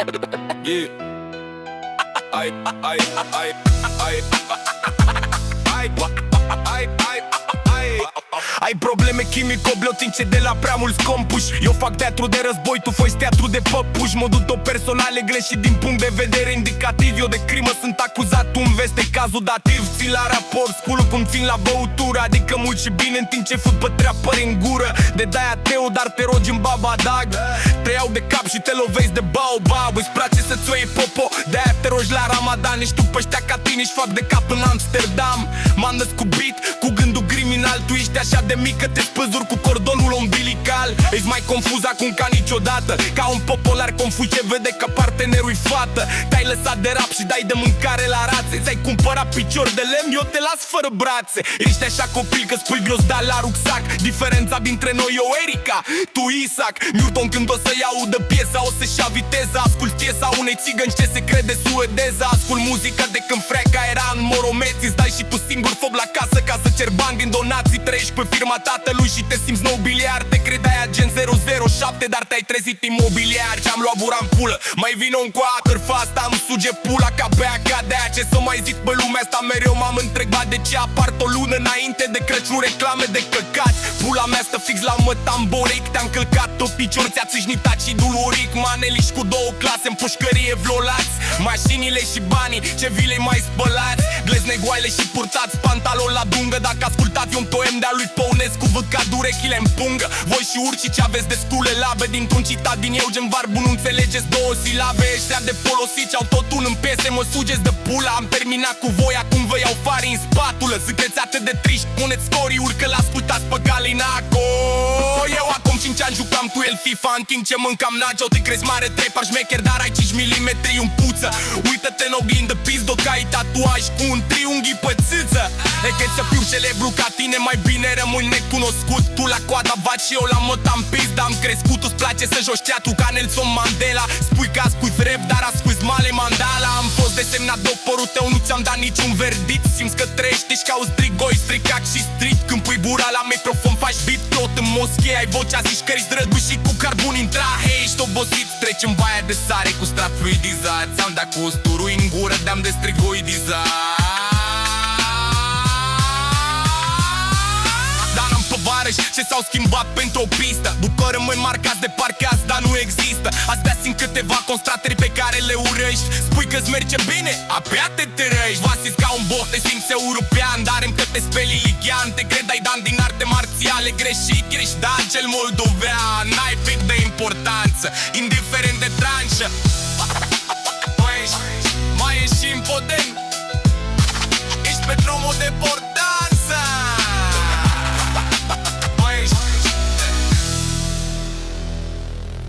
Yeah. Ai probleme chimico-blotince de la prea mulți compuși. Eu fac teatru de război, tu faci teatru de păpuși. Modul tău personal e greșit din punct de vedere indicativ. Eu de crimă sunt acuzat, tu înveți cazul dativ. Țin la raport, spulul cum țin la băutură. Adică mult și bine în timp ce fut pe treapări în gură. De de-aia teu, dar te rogi în babadag. Te iau de cap și te lovezi de baobab. Îți place să-ți o iei popo, de-aia te rogi la Ramadan. Ești tu pe ăștia ca tine și fac de cap în Amsterdam. M-am născut cu gândul criminal. Tu ești așa de mică, te spăzuri cu cordonul umbilical. Ești mai confuz acum ca niciodată. Ca un popular confuz ce vede că partenerul-i fată. Te-ai lăsat de rap și dai de mâncare la rațe. Ți-ai cumpărat picior de lemn, eu te las fără brațe. Ești așa copil că spui ghiozdan la rucsac. Diferența dintre noi e o Erica, tu Isaac. Newton când o să-i audă piesa o să-și ia viteza. Ascult piesa unei țigăni ce se crede suedeza. Ascult muzica de când freca era în Moromeți. Îți dai și tu singur fob la casă ca să cer bani din donații. Trăiești pe firma tatălui și te simți nobiliar. Te credeai agent 007, dar te-ai trezit imobiliar. Ce-am luat bura în pulă, mai vino încoa. Târfa asta îmi suge pula ca bea ca de-aia. Ce să mai zic pe lumea asta, mereu m-am întrebat de ce apart o lună înainte de Crăciun reclame de căcați. Pula mea stă fix la mătamboric. Te-am călcat tot picior, ți-a țâșnitat și duluric. Maneliști cu 2 clase în pușcărie vlolați. Mașinile și banii, ce vile mai spălați. Glezne goale și purtați, pantalon la dungă. Dacă ascultați un poem de-a lui Păunescu, văd ca durechile în pungă. Voi și urcii ce aveți destule labe dintr-un citat din Eugen Varbu, nu înțelegeți 2 silabe. Ăștia de folosiți au tot un în piese, mă sugeți de pula. Am terminat cu voi, acum vă iau fari în spatulă. Sunteți atât de triști, puneți story-uri că l-ascultați pe Galinaco. Eu acum 5 ani jucam cu el FIFA, în timp ce mâncam nacho. Te crezi mare, trepar șmecher, dar ai 5 mm în puță. Uită-te în oglindă, pizdo că ai tatuaj cu un triunghi pe țâță. E că să fiu celebru ca tine, mai bine rămâi necunoscut. Tu la coada vaci și eu la mătam pizda. Am crescut, îți place să joci teatru ca Nelson Mandela. Spui că asculti rap, dar asculti Male Mandala. Am fost desemnat doctorul tău, nu ți-am dat niciun verdict. Simți că trăiești, ești ca un strigoi, stricac și strict. Când pui bura la microfon, faci beat tot în moschee. Ai vocea, zici că ești drăgușit cu carbon intra. Hei, ești obosit, treci în baia de sare cu strat fluidizat. Ți-am dat cu usturui în gură, de-am de strigoidizat. Ce s-au schimbat pentru o pistă. După rămâi marcați de parcați, dar nu există. Astea sunt câteva constatări pe care le urăști. Spui că-ți merge bine, abia te tărăști. Vasiți ca un boh, te simți european, dar încă te speli iligian. Te credai dan din arte marțiale, greșit, ești Dan cel moldovean. N-ai pic de importanță, indiferent de tranșă. Mai ești și impotent. Ești pe drumul de bord